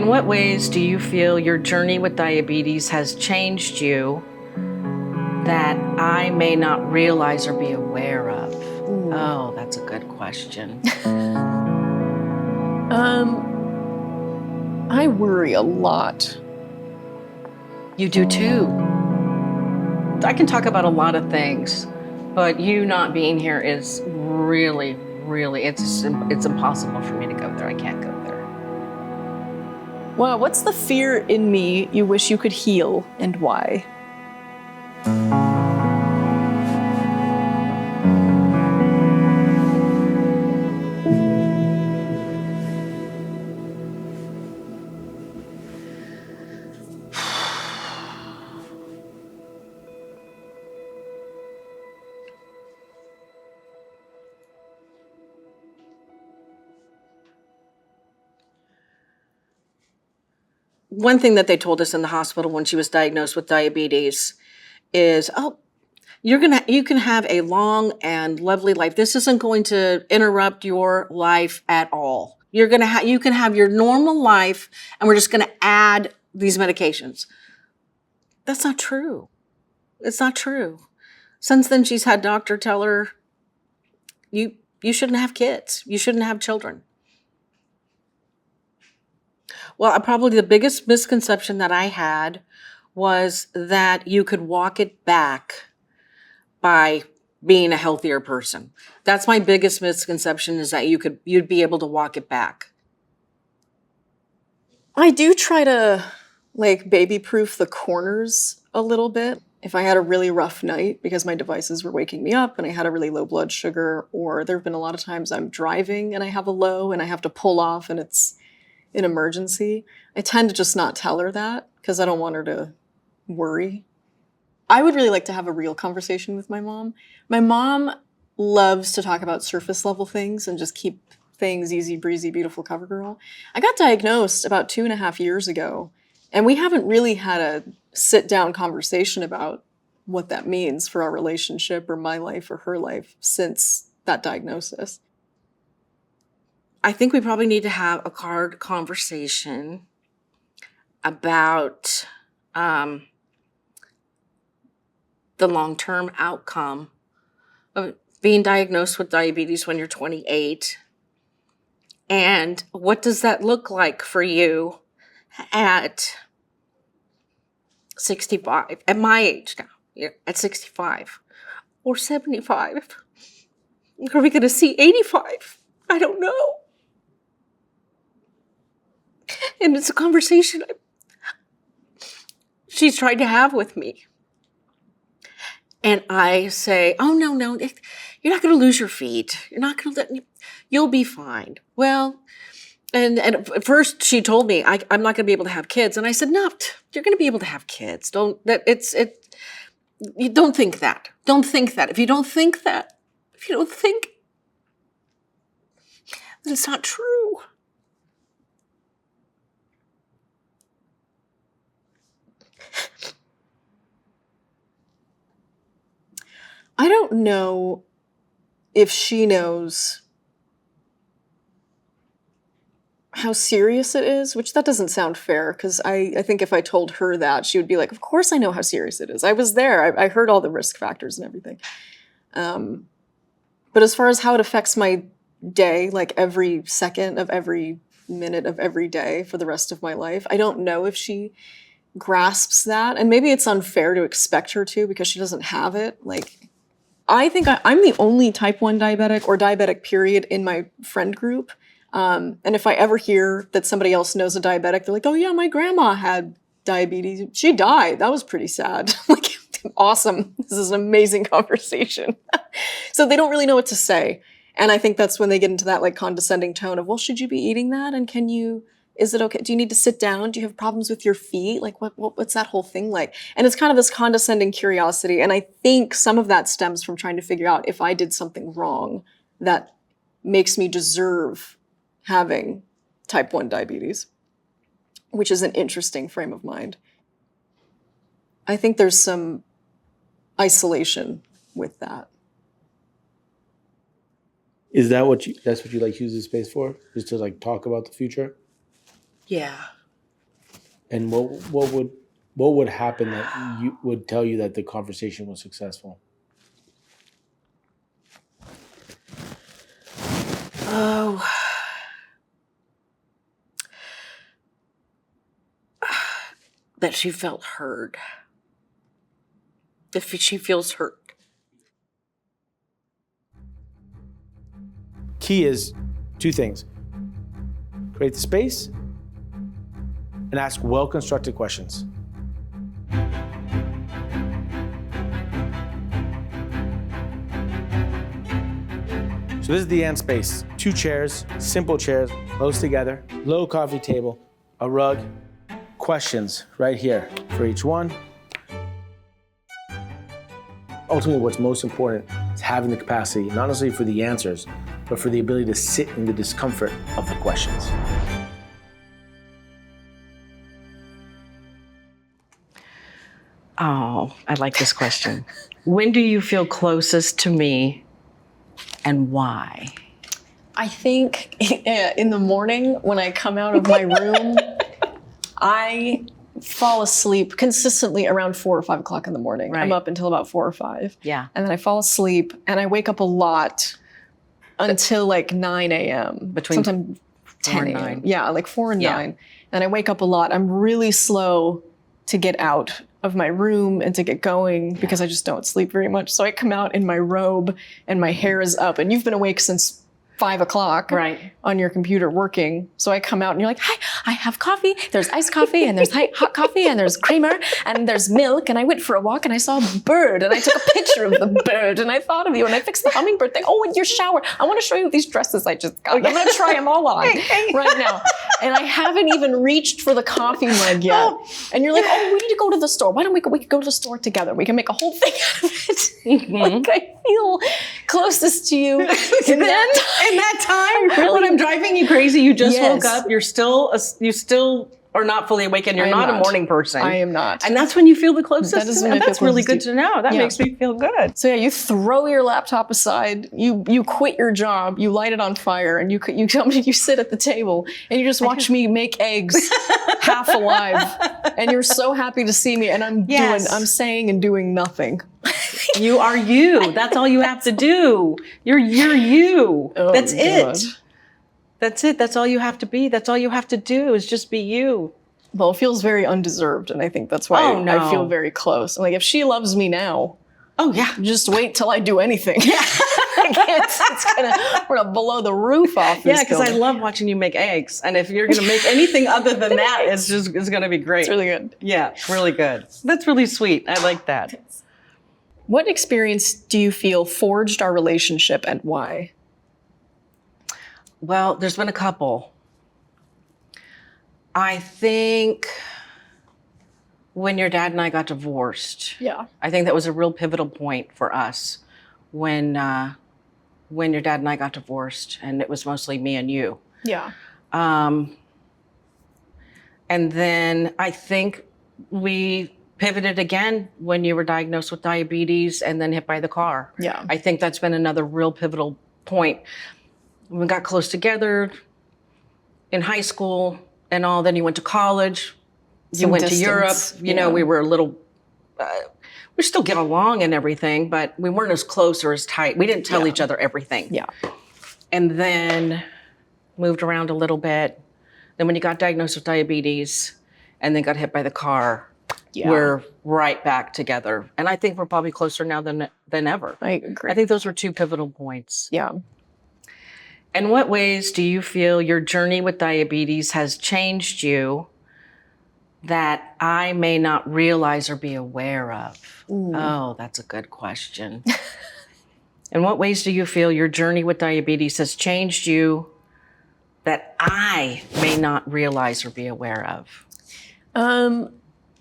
In what ways do you feel your journey with diabetes has changed you that I may not realize or be aware of? Oh, that's a good question. I worry a lot. You do too. I can talk about a lot of things, but you not being here is really, it's impossible for me to go there. I can't go there. Well, what's the fear in me you wish you could heal, and why? One thing that they told us in the hospital when she was diagnosed with diabetes is, oh, you can have a long and lovely life. This isn't going to interrupt your life at all. You can have your normal life, and we're just going to add these medications. That's not true. It's not true. Since then, she's had doctor tell her, you shouldn't have kids. You shouldn't have children. Well, probably the biggest misconception that I had was that you could walk it back by being a healthier person. That's my biggest misconception, is that you'd be able to walk it back. I do try to baby-proof the corners a little bit. If I had a really rough night because my devices were waking me up and I had a really low blood sugar, or there have been a lot of times I'm driving and I have a low and I have to pull off and it's an emergency, I tend to just not tell her that because I don't want her to worry. I would really like to have a real conversation with my mom. My mom loves to talk about surface level things and just keep things easy breezy, beautiful cover girl. I got diagnosed about 2.5 years ago, and we haven't really had a sit down conversation about what that means for our relationship or my life or her life since that diagnosis. I think we probably need to have a hard conversation about the long-term outcome of being diagnosed with diabetes when you're 28. And what does that look like for you at 65, at my age now, at 65 or 75? Are we going to see 85? I don't know. And it's a conversation she's tried to have with me. And I say, oh, no, you're not going to lose your feet. You'll be fine. Well, and at first she told me I'm not going to be able to have kids. And I said, no, you're going to be able to have kids. You don't think that. Don't think that. If you don't think, then it's not true. I don't know if she knows how serious it is, which that doesn't sound fair, because I think if I told her that, she would be like, of course I know how serious it is. I was there. I heard all the risk factors and everything. But as far as how it affects my day, like every second of every minute of every day for the rest of my life, I don't know if she grasps that. And maybe it's unfair to expect her to because she doesn't have it. I think I'm the only type 1 diabetic or diabetic period in my friend group. And if I ever hear that somebody else knows a diabetic, they're like, oh yeah, my grandma had diabetes. She died. That was pretty sad. Awesome. This is an amazing conversation. So they don't really know what to say. And I think that's when they get into that condescending tone of, well, should you be eating that? And is it okay? Do you need to sit down? Do you have problems with your feet? What's that whole thing like? And it's kind of this condescending curiosity. And I think some of that stems from trying to figure out if I did something wrong that makes me deserve having type 1 diabetes, which is an interesting frame of mind. I think there's some isolation with that. Is that that's what you use this space for? Just to talk about the future? Yeah. And what would happen that you would tell you that the conversation was successful? Oh, that she felt heard. If she feels hurt. Key is two things. Create the space and ask well-constructed questions. So this is the end space. 2 chairs, simple chairs, close together, low coffee table, a rug, questions right here for each one. Ultimately, what's most important is having the capacity, not necessarily for the answers, but for the ability to sit in the discomfort of the questions. Oh, I like this question. When do you feel closest to me and why? I think in the morning when I come out of my room, I fall asleep consistently around 4 or 5 o'clock in the morning. Right. I'm up until about 4 or 5. Yeah. And then I fall asleep and I wake up a lot until like 9 a.m. Between sometimes 10 4 and a.m. 9. Yeah, like 4 and Yeah. 9. And I wake up a lot. I'm really slow to get out of my room and to get going because I just don't sleep very much. So I come out in my robe and my hair is up. And you've been awake since 5 o'clock Right. on your computer working. So I come out and you're like, hi, I have coffee. There's iced coffee and there's hot coffee and there's creamer and there's milk. And I went for a walk and I saw a bird and I took a picture of the bird and I thought of you and I fixed the hummingbird thing. Oh, in your shower. I want to show you these dresses I just got. I'm going to try them all on right now. And I haven't even reached for the coffee mug yet. And you're like, oh, we need to go to the store. Why don't we go to the store together? We can make a whole thing out of it. Like I feel closest to you. And then In that time, when I'm driving you crazy, you just woke Yes. up. You still are not fully awake, and you're I am not a not. morning person. I am not. and that's when you feel the closest. That is to when me. I feel That's really closest good to to know. That Yeah. makes me feel good. So yeah, you throw your laptop aside, you quit your job, you light it on fire, and you come and you sit at the table and you just watch me make eggs, half alive, and you're so happy to see me, and I'm saying and doing nothing. You are you. That's all you have to do. You're you. Oh, That's God. it. That's it. That's all you have to be. That's all you have to do is just be you. Well, it feels very undeserved, and I think that's why Oh, no. I feel very close. I'm like, if she loves me now, Oh yeah. just wait till I do anything. Yeah, we're gonna blow the roof off. Yeah, This because I building. love watching you make eggs, and if you're gonna make anything other than that, it's gonna be great. It's really good. Yeah, really good. That's really sweet. I like that. What experience do you feel forged our relationship, and why? Well, there's been a couple. I think when your dad and I got divorced, Yeah. I think that was a real pivotal point for us when your dad and I got divorced, and it was mostly me and you. Yeah. And then I think we pivoted again when you were diagnosed with diabetes and then hit by the car. Yeah. I think that's been another real pivotal point. We got close together in high school and all. Then you went to college. You Some went distance, to Europe. You know, yeah. we were a little, we still get along and everything, but we weren't as close or as tight. We didn't tell Yeah. each other everything. Yeah. And then moved around a little bit. Then when you got diagnosed with diabetes and then got hit by the car, Yeah. we're right back together. And I think we're probably closer now than ever. I agree. I think those were two pivotal points. Yeah. In what ways do you feel your journey with diabetes has changed you that I may not realize or be aware of? Oh, that's a good question. In what ways do you feel your journey with diabetes has changed you that I may not realize or be aware of?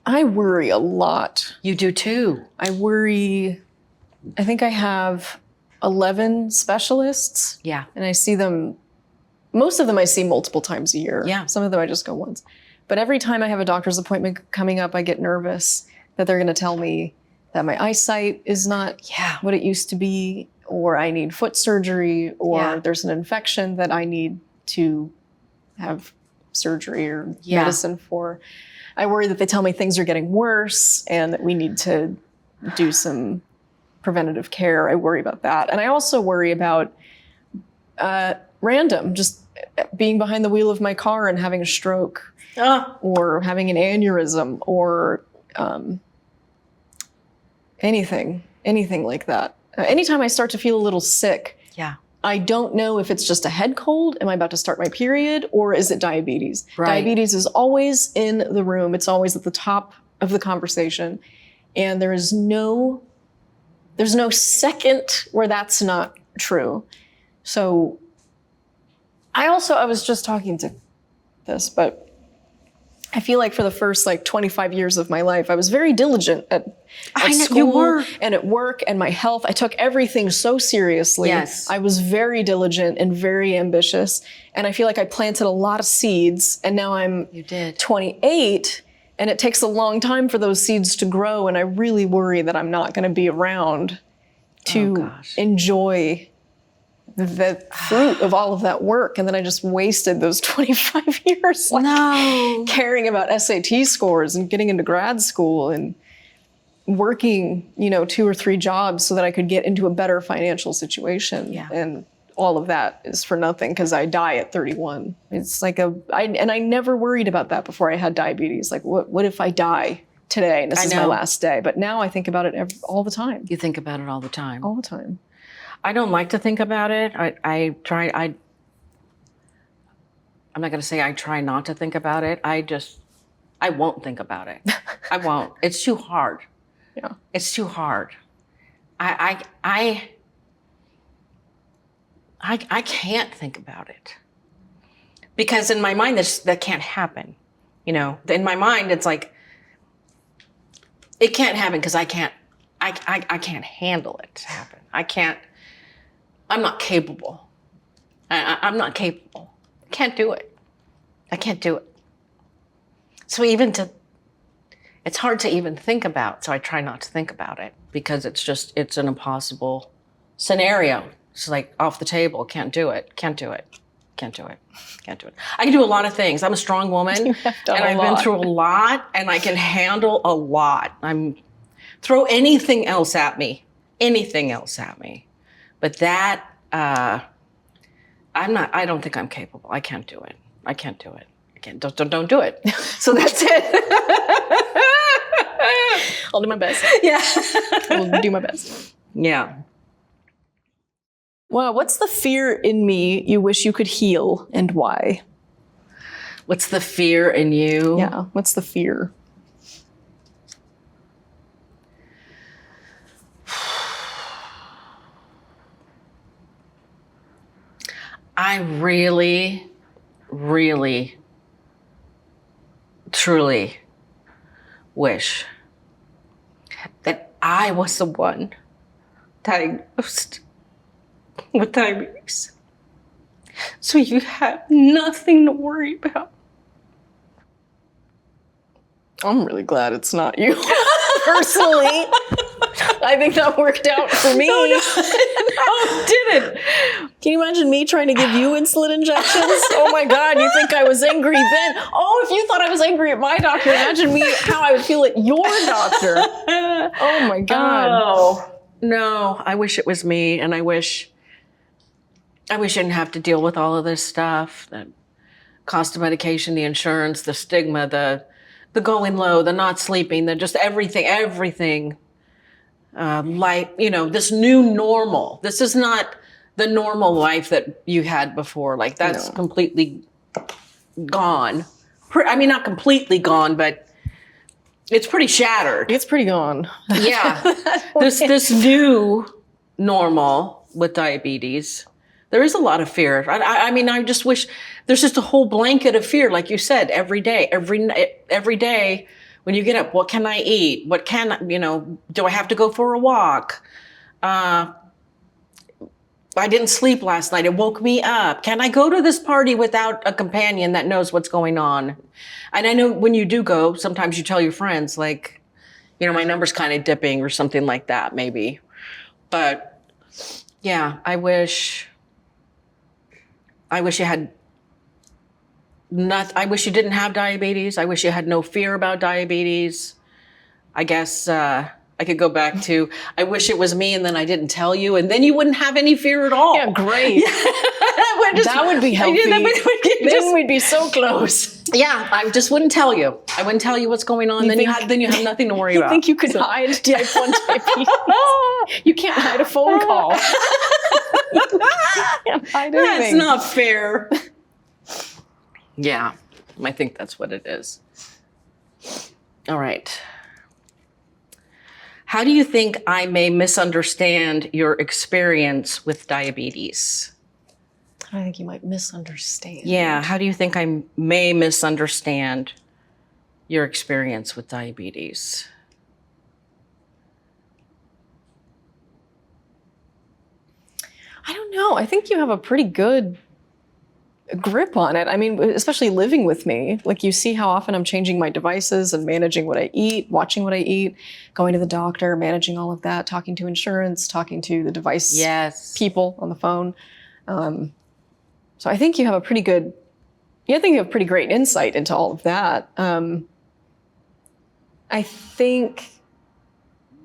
I worry a lot. You do too. I worry. I think I have 11 specialists, Yeah. and I see them. Most of them I see multiple times a year. Yeah. Some of them I just go once. But every time I have a doctor's appointment coming up, I get nervous that they're going to tell me that my eyesight is not Yeah. what it used to be, or I need foot surgery, or Yeah. there's an infection that I need to have surgery or Yeah. medicine for. I worry that they tell me things are getting worse and that we need to do some preventative care. I worry about that. And I also worry about random, just being behind the wheel of my car and having a stroke or having an aneurysm or anything like that. Anytime I start to feel a little sick, Yeah. I don't know if it's just a head cold, am I about to start my period, or is it diabetes? Right. Diabetes is always in the room. It's always at the top of the conversation. And there's no second where that's not true. So I was just talking to this, but I feel like for the first 25 years of my life, I was very diligent at know, school you were. and at work and my health. I took everything so seriously. Yes. I was very diligent and very ambitious. And I feel like I planted a lot of seeds, and now I'm You did. 28, and it takes a long time for those seeds to grow. And I really worry that I'm not going to be around to enjoy the fruit of all of that work, and then I just wasted those 25 years caring about SAT scores and getting into grad school and working, 2 or 3 jobs so that I could get into a better financial situation. Yeah. And all of that is for nothing because I die at 31. It's I never worried about that before I had diabetes. Like, what if I die today and this is my last day? But now I think about it all the time. You think about it all the time. All the time. I don't like to think about it. I'm not going to say I try not to think about it. I won't think about it. I won't. It's too hard. Yeah. It's too hard. I can't think about it. Because in my mind, that can't happen. In my mind, it's like, it can't happen because I can't handle it to happen. I'm not capable. I'm not capable. I can't do it. I can't do it. So it's hard to even think about. So I try not to think about it because it's an impossible scenario. It's like off the table. Can't do it. Can't do it. Can't do it. Can't do it. I can do a lot of things. I'm a strong woman, and I've been through a lot, and I can handle a lot. Throw anything else at me. But that, I don't think I'm capable. I can't do it. I can't do it. Don't do it. So that's it. I'll do my best. Yeah. I'll do my best. Yeah. Wow, what's the fear in me you wish you could heal, and why? What's the fear in you? Yeah, what's the fear? I really, really, truly wish that I was the one diagnosed with diabetes. So you have nothing to worry about. I'm really glad it's not you. Personally, I think that worked out for me. No, it didn't. Can you imagine me trying to give you insulin injections? Oh my God, you think I was angry then? Oh, if you thought I was angry at my doctor, imagine how I would feel at your doctor. Oh my God. Oh, no, I wish it was me, and I wish I didn't have to deal with all of this stuff, the cost of medication, the insurance, the stigma, the going low, the not sleeping, the just everything. This new normal. This is not the normal life that you had before. Like, that's completely gone. Not completely gone, but it's pretty shattered. It's pretty gone. Yeah. This new normal with diabetes, there is a lot of fear. I just wish there's just a whole blanket of fear, like you said, every day when you get up. What can I eat? Do I have to go for a walk? I didn't sleep last night. It woke me up. Can I go to this party without a companion that knows what's going on? And I know when you do go, sometimes you tell your friends, like, my number's kind of dipping or something like that, maybe. But yeah, I wish you had I wish you didn't have diabetes. I wish you had no fear about diabetes. I guess I could go back to, I wish it was me and then I didn't tell you, and then you wouldn't have any fear at all. Yeah, great. That would be healthy. Then we'd be so close. Yeah, I just wouldn't tell you. I wouldn't tell you what's going on. Then you have nothing to worry about. You think you could hide type 1 diabetes? You can't hide a phone call. You can't hide anything. That's not fair. Yeah, I think that's what it is. All right. How do you think I may misunderstand your experience with diabetes? I think you might misunderstand. Yeah, how do you think I may misunderstand your experience with diabetes? I don't know. I think you have a pretty good grip on it. I mean, especially living with me, like you see how often I'm changing my devices and managing what I eat, watching what I eat, going to the doctor, managing all of that, talking to insurance, talking to the device people on the phone. So I think you have a pretty good, I think you have pretty great insight into all of that. I think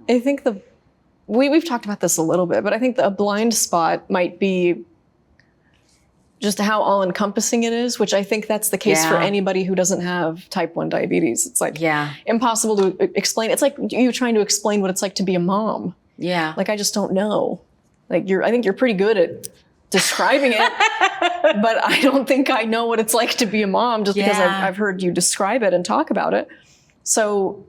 we've talked about this a little bit, but I think the blind spot might be just how all-encompassing it is, which I think that's the case for anybody who doesn't have type 1 diabetes. It's like impossible to explain. It's like you trying to explain what it's like to be a mom. Yeah. Like, I just don't know. Like, I think you're pretty good at describing it, but I don't think I know what it's like to be a mom just because I've heard you describe it and talk about it. So,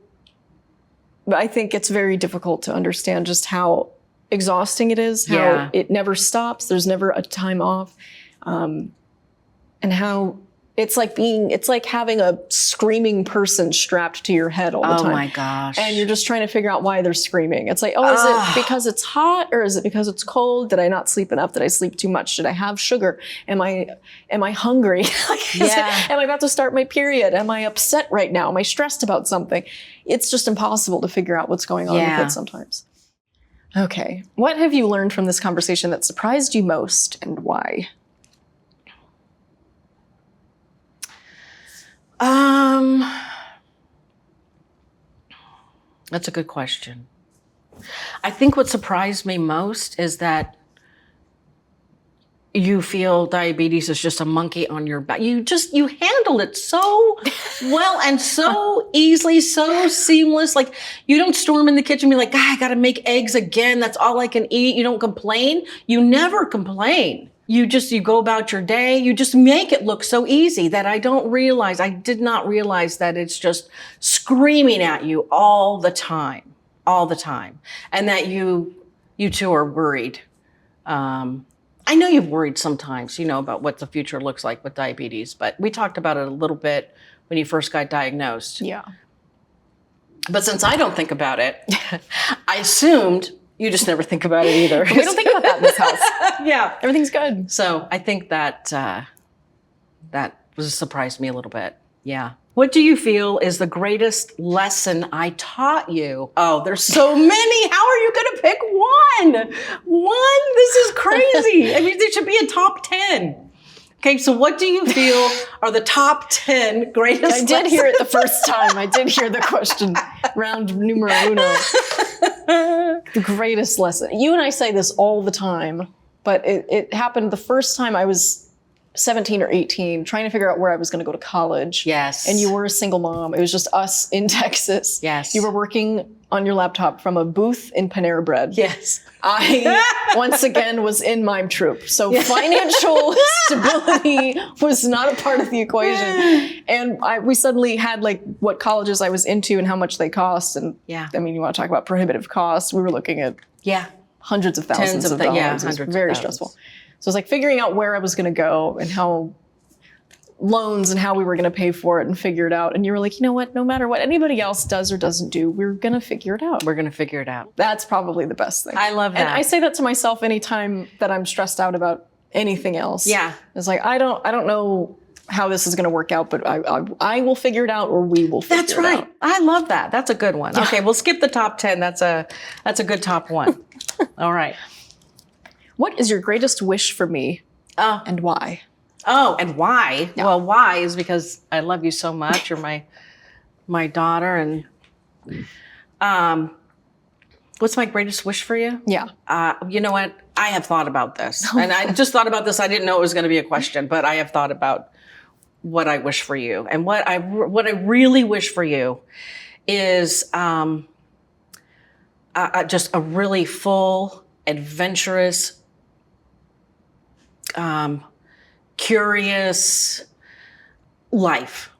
but I think it's very difficult to understand just how exhausting it is, how it never stops. There's never a time off. And how it's like having a screaming person strapped to your head all the time. Oh my gosh. And you're just trying to figure out why they're screaming. It's like, is it because it's hot or is it because it's cold? Did I not sleep enough? Did I sleep too much? Did I have sugar? Am I hungry? Am I about to start my period? Am I upset right now? Am I stressed about something? It's just impossible to figure out what's going on with it sometimes. Okay. What have you learned from this conversation that surprised you most and why? That's a good question. I think what surprised me most is that you feel diabetes is just a monkey on your back. You handle it so well and so easily, so seamless. Like, you don't storm in the kitchen and be like, I gotta make eggs again. That's all I can eat. You don't complain. You never complain. You go about your day. You just make it look so easy that I did not realize that it's just screaming at you all the time. And that you two are worried. I know you've worried sometimes, about what the future looks like with diabetes, but we talked about it a little bit when you first got diagnosed. Yeah. But since I don't think about it, I assumed you just never think about it either. We don't think about that in this house. Yeah. Everything's good. So I think that surprised me a little bit. Yeah. What do you feel is the greatest lesson I taught you? Oh, there's so many. How are you going to pick one? This is crazy. I mean, there should be a top 10. Okay, so what do you feel are the top 10 greatest lessons? I did hear it the first time. I did hear the question. Round numero uno. The greatest lesson. You and I say this all the time, but it happened the first time I was 17 or 18, trying to figure out where I was going to go to college. Yes. And you were a single mom. It was just us in Texas. Yes. You were working on your laptop from a booth in Panera Bread. Yes. I, once again, was in mime troupe. So financial stability was not a part of the equation. And we suddenly had what colleges I was into and how much they cost. And I mean, you want to talk about prohibitive costs. We were looking at hundreds of thousands of dollars. Yeah, it was hundreds very of thousands. stressful. So it was like figuring out where I was going to go and how loans and how we were going to pay for it and figure it out. And you were like, you know what? No matter what anybody else does or doesn't do, we're going to figure it out. We're going to figure it out. That's probably the best thing. I love that. And I say that to myself anytime that I'm stressed out about anything else. Yeah. It's like, I don't know how this is going to work out, but I will figure it out, or we will figure it out. That's right. I love that. That's a good one. Okay, we'll skip the top 10. That's a good top one. All right. What is your greatest wish for me and why? Oh, and why? Yeah. Well, why is because I love you so much. You're my daughter, and what's my greatest wish for you? Yeah. You know what? I have thought about this, and I just thought about this. I didn't know it was going to be a question, but I have thought about what I wish for you, and what I really wish for you is just a really full, adventurous, curious life.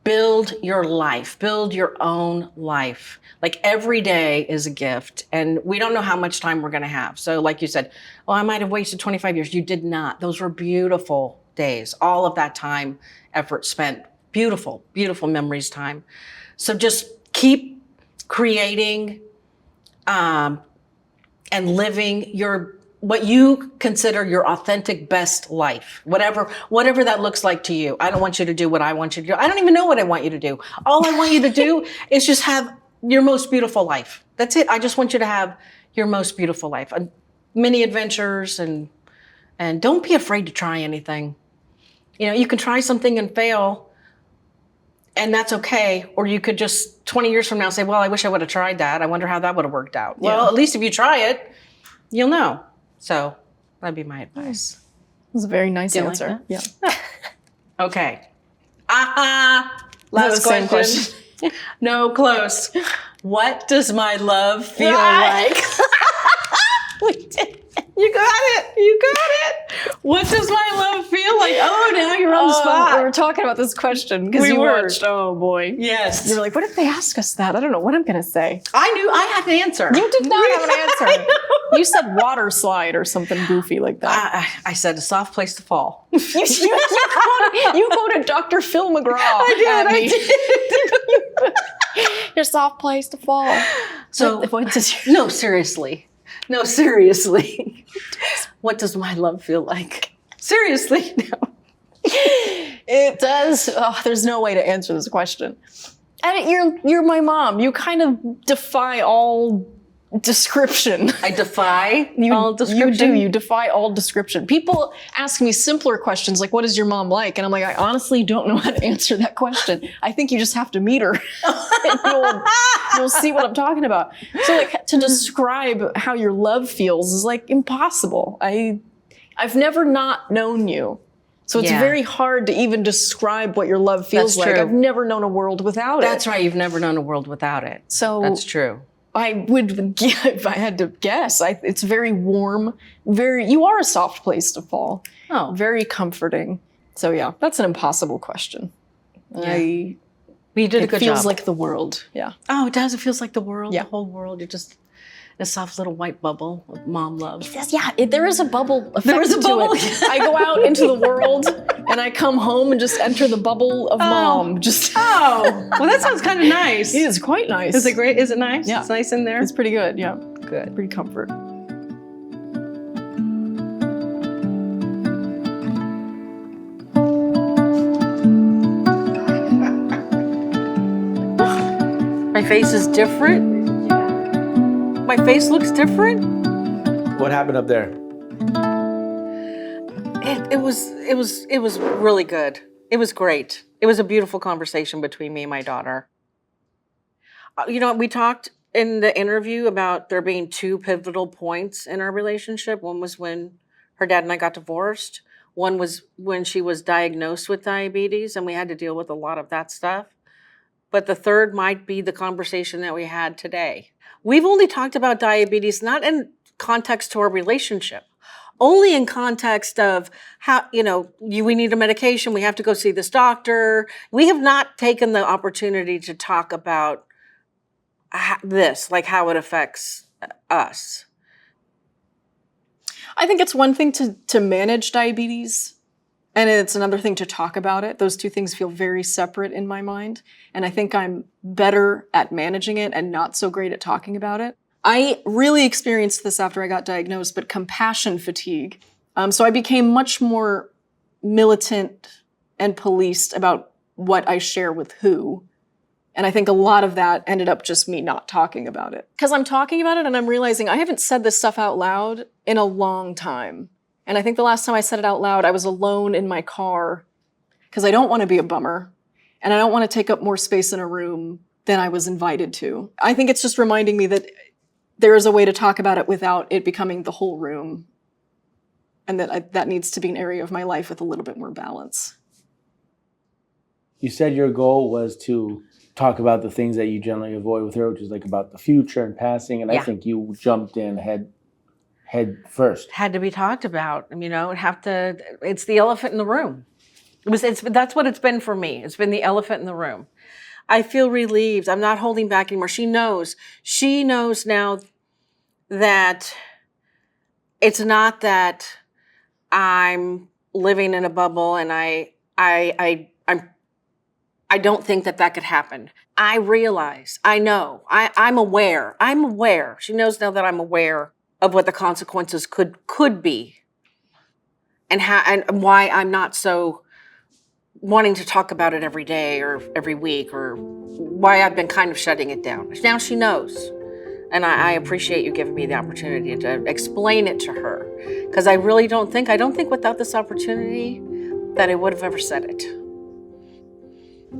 Build your life. Build your own life. Like every day is a gift, and we don't know how much time we're going to have. So like you said, oh, I might have wasted 25 years. You did not. Those were beautiful days. All of that time, effort spent. Beautiful, beautiful memories time. So just keep creating and living what you consider your authentic best life, whatever that looks like to you. I don't want you to do what I want you to do. I don't even know what I want you to do. All I want you to do is just have your most beautiful life. That's it. I just want you to have your most beautiful life. Many adventures, and don't be afraid to try anything. You know, you can try something and fail, and that's okay. Or you could just 20 years from now say, well, I wish I would have tried that. I wonder how that would have worked out. Yeah. Well, at least if you try it, you'll know. So that'd be my advice. That was a very nice answer. Yeah. Okay. Last question. No, close. What does my love feel like? We did. You got it. You got it. What does my love feel like? Oh, now you're on the spot. We were talking about this question because you watched. Oh boy. Yes. You were like, what if they ask us that? I don't know what I'm going to say. I knew I had an answer. You did not have an answer. You said water slide or something goofy like that. I said a soft place to fall. You quoted Dr. Phil McGraw. I did. Your soft place to fall. So, no, seriously. No, seriously. What does my love feel like? Seriously, no. It does. Oh, there's no way to answer this question. And you're my mom. You kind of defy all description. I defy all description? You do. You defy all description. People ask me simpler questions like, what is your mom like? And I'm like, I honestly don't know how to answer that question. I think you just have to meet her. And you'll see what I'm talking about. So like to describe how your love feels is like impossible. I've never not known you. So it's very hard to even describe what your love feels like. I've never known a world without it. That's right. You've never known a world without it. So that's true. I would, if I had to guess, it's very warm, you are a soft place to fall. Oh. Very comforting. So yeah, that's an impossible question. Yeah. We did a good job. It feels like the world, yeah. Oh, it does? It feels like the world? Yeah. The whole world. You're just a soft little white bubble of mom love. There is a bubble effect to it. I go out into the world and I come home and just enter the bubble of mom. Well, that sounds kind of nice. It is quite nice. Is it great? Is it nice? Yeah. It's nice in there? It's pretty good, yeah. Good. Pretty comfort. My face is different? My face looks different? What happened up there? It was really good. It was great. It was a beautiful conversation between me and my daughter. You know, we talked in the interview about there being two pivotal points in our relationship. One was when her dad and I got divorced. One was when she was diagnosed with diabetes, and we had to deal with a lot of that stuff. But the third might be the conversation that we had today. We've only talked about diabetes, not in context to our relationship, only in context of how, we need a medication, we have to go see this doctor. We have not taken the opportunity to talk about this, like how it affects us. I think it's one thing to manage diabetes, and it's another thing to talk about it. Those two things feel very separate in my mind. And I think I'm better at managing it and not so great at talking about it. I really experienced this after I got diagnosed, but compassion fatigue. So I became much more militant and policed about what I share with who. And I think a lot of that ended up just me not talking about it. Because I'm talking about it and I'm realizing I haven't said this stuff out loud in a long time. And I think the last time I said it out loud, I was alone in my car because I don't want to be a bummer and I don't want to take up more space in a room than I was invited to. I think it's just reminding me that there is a way to talk about it without it becoming the whole room, and that needs to be an area of my life with a little bit more balance. You said your goal was to talk about the things that you generally avoid with her, which is like about the future and passing, and I think you jumped in head first. Had to be talked about, it's the elephant in the room. That's what it's been for me. It's been the elephant in the room. I feel relieved. I'm not holding back anymore. She knows now that it's not that I'm living in a bubble and I don't think that could happen. I realize, I know, I'm aware. She knows now that I'm aware of what the consequences could be and why I'm not so wanting to talk about it every day or every week, or why I've been kind of shutting it down. Now she knows. And I appreciate you giving me the opportunity to explain it to her. Because I don't think without this opportunity that I would have ever said it.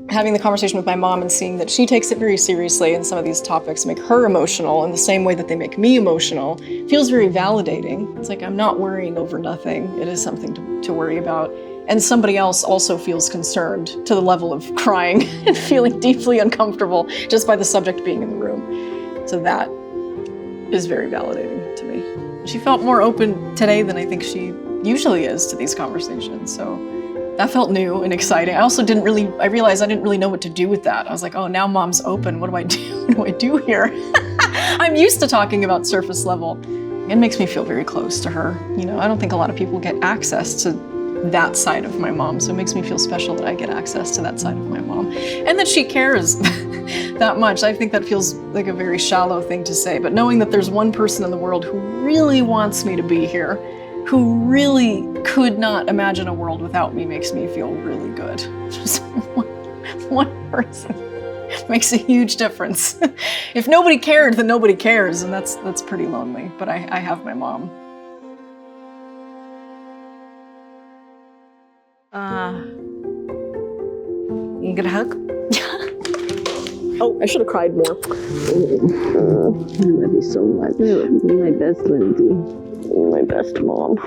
Having the conversation with my mom and seeing that she takes it very seriously and some of these topics make her emotional in the same way that they make me emotional feels very validating. It's like I'm not worrying over nothing. It is something to worry about. And somebody else also feels concerned to the level of crying and feeling deeply uncomfortable just by the subject being in the room. So that is very validating to me. She felt more open today than I think she usually is to these conversations. So that felt new and exciting. I realized I didn't really know what to do with that. I was like, oh, now mom's open. What do I do? What do I do here? I'm used to talking about surface level. It makes me feel very close to her. I don't think a lot of people get access to that side of my mom. So it makes me feel special that I get access to that side of my mom. And that she cares that much. I think that feels like a very shallow thing to say. But knowing that there's one person in the world who really wants me to be here, who really could not imagine a world without me, makes me feel really good. Just one person makes a huge difference. If nobody cared, then nobody cares. And that's pretty lonely. But I have my mom. You get a hug? Oh, I should have cried more. I love you so much. You're my best Lindsey. My best mom.